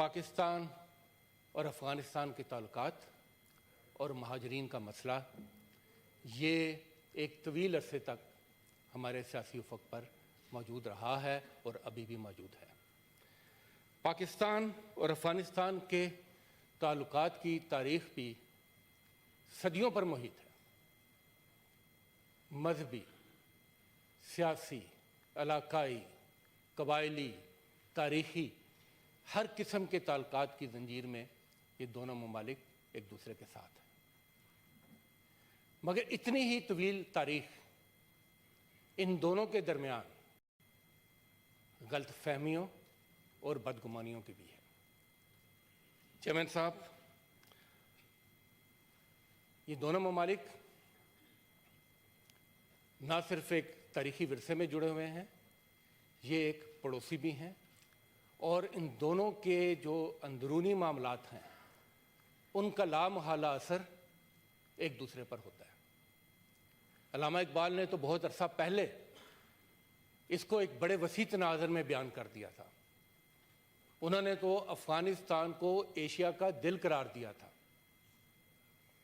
پاکستان اور افغانستان کے تعلقات اور مہاجرین کا مسئلہ یہ ایک طویل عرصے تک ہمارے سیاسی افق پر موجود رہا ہے اور ابھی بھی موجود ہے۔ پاکستان اور افغانستان کے تعلقات کی تاریخ بھی صدیوں پر محیط ہے۔ مذہبی، سیاسی، علاقائی، قبائلی، تاریخی ہر قسم کے تعلقات کی زنجیر میں یہ دونوں ممالک ایک دوسرے کے ساتھ ہیں، مگر اتنی ہی طویل تاریخ ان دونوں کے درمیان غلط فہمیوں اور بدگمانیوں کی بھی ہے۔ چیئرمین صاحب، یہ دونوں ممالک نہ صرف ایک تاریخی ورثے میں جڑے ہوئے ہیں، یہ ایک پڑوسی بھی ہیں، اور ان دونوں کے جو اندرونی معاملات ہیں ان کا لامحالہ اثر ایک دوسرے پر ہوتا ہے۔ علامہ اقبال نے تو بہت عرصہ پہلے اس کو ایک بڑے وسیع تناظر میں بیان کر دیا تھا۔ انہوں نے تو افغانستان کو ایشیا کا دل قرار دیا تھا۔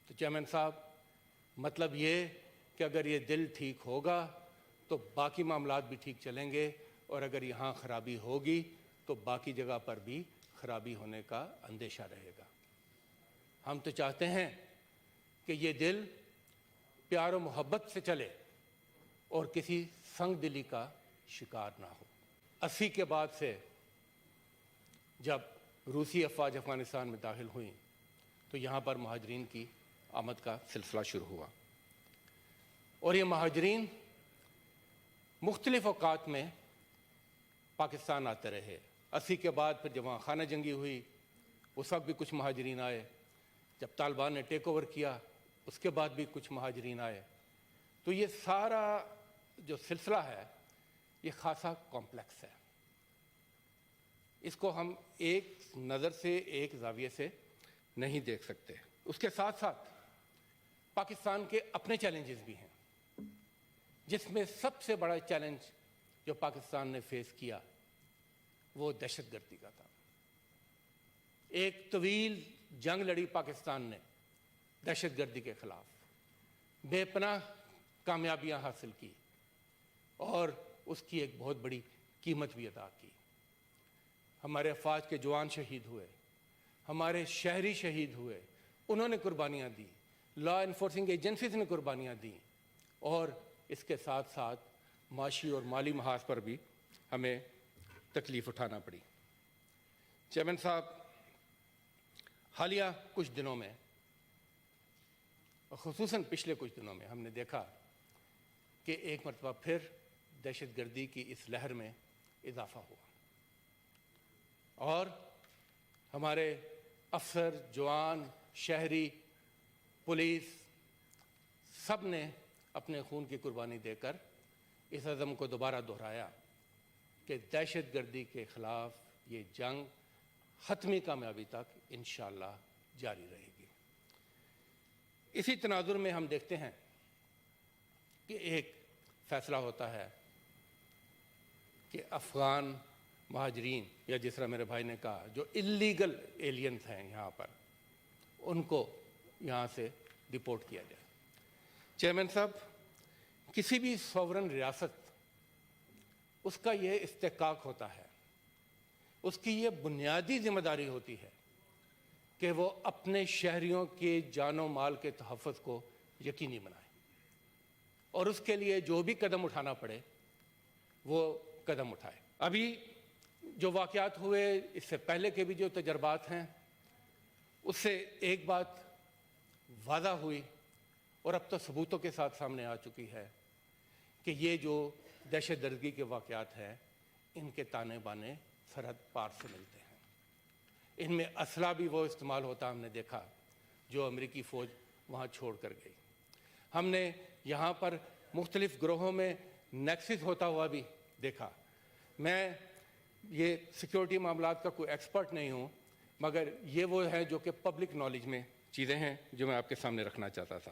تو چیئرمین صاحب، مطلب یہ کہ اگر یہ دل ٹھیک ہوگا تو باقی معاملات بھی ٹھیک چلیں گے، اور اگر یہاں خرابی ہوگی تو باقی جگہ پر بھی خرابی ہونے کا اندیشہ رہے گا۔ ہم تو چاہتے ہیں کہ یہ دل پیار و محبت سے چلے اور کسی سنگ دلی کا شکار نہ ہو۔ 80 کے بعد سے جب روسی افواج افغانستان میں داخل ہوئیں تو یہاں پر مہاجرین کی آمد کا سلسلہ شروع ہوا، اور یہ مہاجرین مختلف اوقات میں پاکستان آتے رہے۔ 80 کے بعد پھر جب وہاں خانہ جنگی ہوئی اس وقت بھی کچھ مہاجرین آئے، جب طالبان نے ٹیک اوور کیا اس کے بعد بھی کچھ مہاجرین آئے۔ تو یہ سارا جو سلسلہ ہے یہ خاصا کمپلیکس ہے، اس کو ہم ایک نظر سے ایک زاویے سے نہیں دیکھ سکتے۔ اس کے ساتھ ساتھ پاکستان کے اپنے چیلنجز بھی ہیں، جس میں سب سے بڑا چیلنج جو پاکستان نے فیس کیا وہ دہشت گردی کا تھا۔ ایک طویل جنگ لڑی پاکستان نے دہشت گردی کے خلاف، بے پناہ کامیابیاں حاصل کی، اور اس کی ایک بہت بڑی قیمت بھی ادا کی۔ ہمارے افواج کے جوان شہید ہوئے، ہمارے شہری شہید ہوئے، انہوں نے قربانیاں دی، لا انفورسنگ ایجنسیز نے قربانیاں دیں، اور اس کے ساتھ ساتھ معاشی اور مالی محاذ پر بھی ہمیں تکلیف اٹھانا پڑی۔ چیئرمین صاحب، حالیہ کچھ دنوں میں، خصوصاً پچھلے کچھ دنوں میں، ہم نے دیکھا کہ ایک مرتبہ پھر دہشت گردی کی اس لہر میں اضافہ ہوا، اور ہمارے افسر، جوان، شہری، پولیس سب نے اپنے خون کی قربانی دے کر اس عزم کو دوبارہ دہرایا کہ دہشت گردی کے خلاف یہ جنگ حتمی کامیابی تک انشاءاللہ جاری رہے گی۔ اسی تناظر میں ہم دیکھتے ہیں کہ ایک فیصلہ ہوتا ہے کہ افغان مہاجرین، یا جس طرح میرے بھائی نے کہا جو اللیگل ایلینز ہیں یہاں پر، ان کو یہاں سے ڈپورٹ کیا جائے۔ چیئرمین صاحب، کسی بھی سوورن ریاست، اس کا یہ استحقاق ہوتا ہے، اس کی یہ بنیادی ذمہ داری ہوتی ہے کہ وہ اپنے شہریوں کے جان و مال کے تحفظ کو یقینی بنائے، اور اس کے لیے جو بھی قدم اٹھانا پڑے وہ قدم اٹھائے۔ ابھی جو واقعات ہوئے، اس سے پہلے کے بھی جو تجربات ہیں، اس سے ایک بات واضح ہوئی اور اب تو ثبوتوں کے ساتھ سامنے آ چکی ہے کہ یہ جو دہشت گردی کے واقعات ہیں ان کے تانے بانے سرحد پار سے ملتے ہیں۔ ان میں اسلحہ بھی وہ استعمال ہوتا ہم نے دیکھا جو امریکی فوج وہاں چھوڑ کر گئی۔ ہم نے یہاں پر مختلف گروہوں میں نیکسس ہوتا ہوا بھی دیکھا۔ میں یہ سیکیورٹی معاملات کا کوئی ایکسپرٹ نہیں ہوں، مگر یہ وہ ہے جو کہ پبلک نالج میں چیزیں ہیں جو میں آپ کے سامنے رکھنا چاہتا تھا۔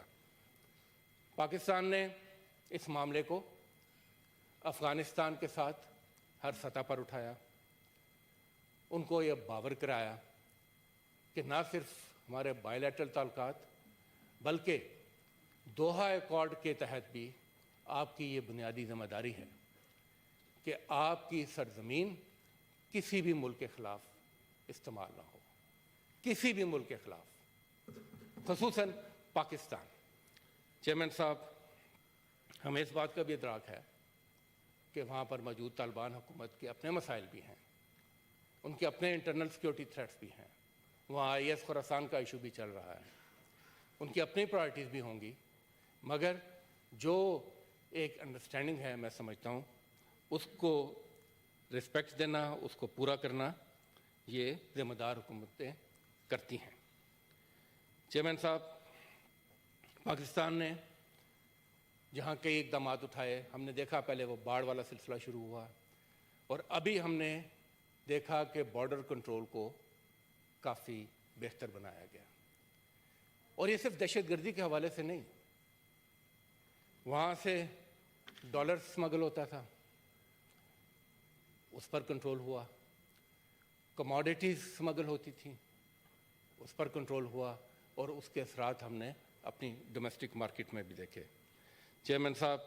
پاکستان نے اس معاملے کو افغانستان کے ساتھ ہر سطح پر اٹھایا، ان کو یہ باور کرایا کہ نہ صرف ہمارے بائی لیٹرل تعلقات بلکہ دوحہ ایکارڈ کے تحت بھی آپ کی یہ بنیادی ذمہ داری ہے کہ آپ کی سرزمین کسی بھی ملک کے خلاف استعمال نہ ہو، کسی بھی ملک کے خلاف، خصوصاً پاکستان۔ چیئرمین صاحب، ہمیں اس بات کا بھی ادراک ہے کہ وہاں پر موجود طالبان حکومت کے اپنے مسائل بھی ہیں، ان کے اپنے انٹرنل سیکورٹی تھریٹس بھی ہیں، وہاں IS خراسان کا ایشو بھی چل رہا ہے، ان کی اپنی پرائرٹیز بھی ہوں گی، مگر جو ایک انڈرسٹینڈنگ ہے میں سمجھتا ہوں اس کو رسپیکٹ دینا، اس کو پورا کرنا یہ ذمہ دار حکومتیں کرتی ہیں۔ چیئرمین صاحب، پاکستان نے جہاں کئی اقدامات اٹھائے، ہم نے دیکھا پہلے وہ باڑھ والا سلسلہ شروع ہوا، اور ابھی ہم نے دیکھا کہ بارڈر کنٹرول کو کافی بہتر بنایا گیا، اور یہ صرف دہشت گردی کے حوالے سے نہیں، وہاں سے ڈالر سمگل ہوتا تھا، اس پر کنٹرول ہوا، کموڈیٹیز سمگل ہوتی تھیں، اس پر کنٹرول ہوا، اور اس کے اثرات ہم نے اپنی ڈومیسٹک مارکیٹ میں بھی دیکھے۔ چیئرمین صاحب،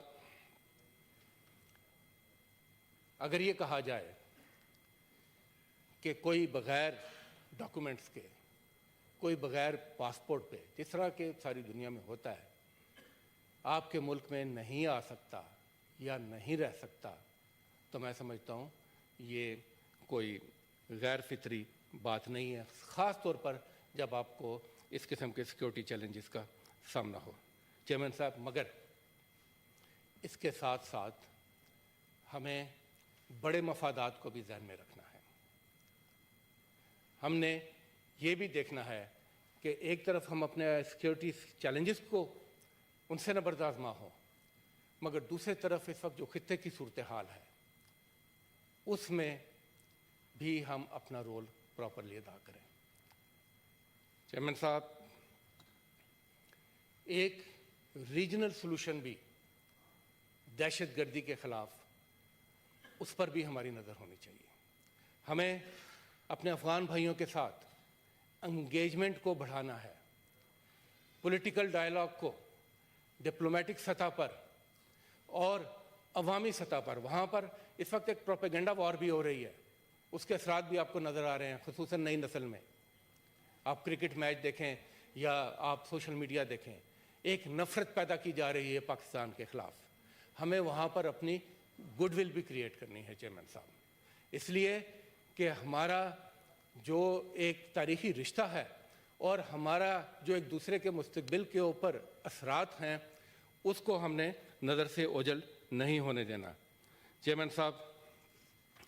اگر یہ کہا جائے کہ کوئی بغیر ڈاکومنٹس کے، کوئی بغیر پاسپورٹ پہ، جس طرح کہ ساری دنیا میں ہوتا ہے، آپ کے ملک میں نہیں آ سکتا یا نہیں رہ سکتا، تو میں سمجھتا ہوں یہ کوئی غیر فطری بات نہیں ہے، خاص طور پر جب آپ کو اس قسم کے سیکورٹی چیلنجز کا سامنا ہو۔ چیئرمین صاحب، مگر اس کے ساتھ ساتھ ہمیں بڑے مفادات کو بھی ذہن میں رکھنا ہے۔ ہم نے یہ بھی دیکھنا ہے کہ ایک طرف ہم اپنے سیکورٹی چیلنجز کو ان سے نہ بردآزما ہوں، مگر دوسری طرف اس وقت جو خطے کی صورتحال ہے اس میں بھی ہم اپنا رول پراپرلی ادا کریں۔ چیئرمین صاحب، ایک ریجنل سلوشن بھی دہشت گردی کے خلاف، اس پر بھی ہماری نظر ہونی چاہیے۔ ہمیں اپنے افغان بھائیوں کے ساتھ انگیجمنٹ کو بڑھانا ہے، پولیٹیکل ڈائلاگ کو ڈپلومیٹک سطح پر اور عوامی سطح پر، وہاں پر اس وقت ایک پروپیگنڈا وار بھی ہو رہی ہے، اس کے اثرات بھی آپ کو نظر آ رہے ہیں، خصوصاً نئی نسل میں۔ آپ کرکٹ میچ دیکھیں یا آپ سوشل میڈیا دیکھیں، ایک نفرت پیدا کی جا رہی ہے پاکستان کے خلاف۔ ہمیں وہاں پر اپنی گڈ ول بھی کریٹ کرنی ہے چیئرمین صاحب، اس لیے کہ ہمارا جو ایک تاریخی رشتہ ہے اور ہمارا جو ایک دوسرے کے مستقبل کے اوپر اثرات ہیں، اس کو ہم نے نظر سے اوجھل نہیں ہونے دینا۔ چیئرمین صاحب،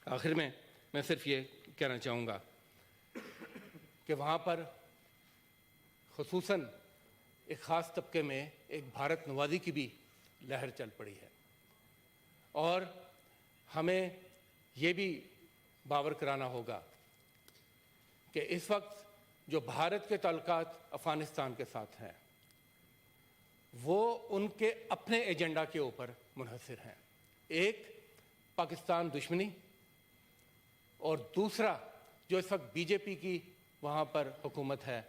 آخر میں صرف یہ کہنا چاہوں گا کہ وہاں پر خصوصاً ایک خاص طبقے میں ایک بھارت نوازی کی بھی لہر چل پڑی ہے، اور ہمیں یہ بھی باور کرانا ہوگا کہ اس وقت جو بھارت کے تعلقات افغانستان کے ساتھ ہیں وہ ان کے اپنے ایجنڈا کے اوپر منحصر ہیں، ایک پاکستان دشمنی، اور دوسرا جو اس وقت BJP کی وہاں پر حکومت ہے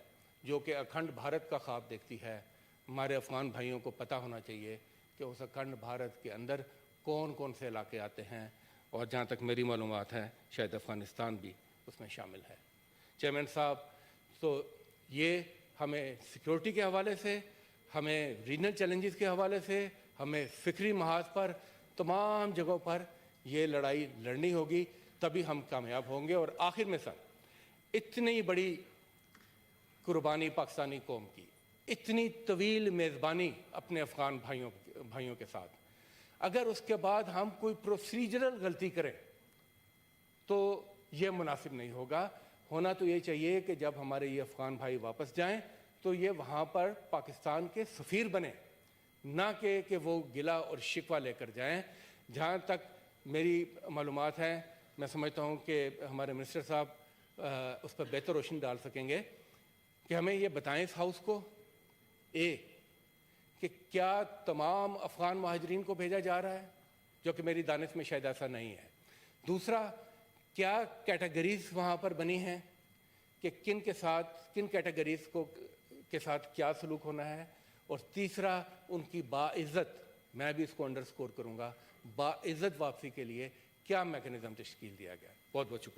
جو کہ اکھنڈ بھارت کا خواب دیکھتی ہے۔ ہمارے افغان بھائیوں کو پتہ ہونا چاہیے کہ اس اکھنڈ بھارت کے اندر کون کون سے علاقے آتے ہیں، اور جہاں تک میری معلومات ہیں شاید افغانستان بھی اس میں شامل ہے۔ چیئرمین صاحب، تو یہ ہمیں سیکورٹی کے حوالے سے، ہمیں ریجنل چیلنجز کے حوالے سے، ہمیں فکری محاذ پر تمام جگہوں پر یہ لڑائی لڑنی ہوگی، تبھی ہم کامیاب ہوں گے۔ اور آخر میں سر، اتنی بڑی قربانی پاکستانی قوم کی، اتنی طویل میزبانی اپنے افغان بھائیوں کے ساتھ، اگر اس کے بعد ہم کوئی پروسیجرل غلطی کریں تو یہ مناسب نہیں ہوگا۔ ہونا تو یہ چاہیے کہ جب ہمارے یہ افغان بھائی واپس جائیں تو یہ وہاں پر پاکستان کے سفیر بنیں، نہ کہ وہ گلہ اور شکوہ لے کر جائیں۔ جہاں تک میری معلومات ہیں، میں سمجھتا ہوں کہ ہمارے منسٹر صاحب اس پر بہتر روشنی ڈال سکیں گے کہ ہمیں یہ بتائیں اس ہاؤس کو کہ کیا تمام افغان مہاجرین کو بھیجا جا رہا ہے، جو کہ میری دانش میں شاید ایسا نہیں ہے۔ دوسرا، کیا کیٹیگریز وہاں پر بنی ہیں کہ کن کیٹیگریز کے ساتھ کیا سلوک ہونا ہے، اور تیسرا ان کی باعزت، میں بھی اس کو انڈرسکور کروں گا، باعزت واپسی کے لیے کیا میکنزم تشکیل دیا گیا ہے۔ بہت بہت شکریہ۔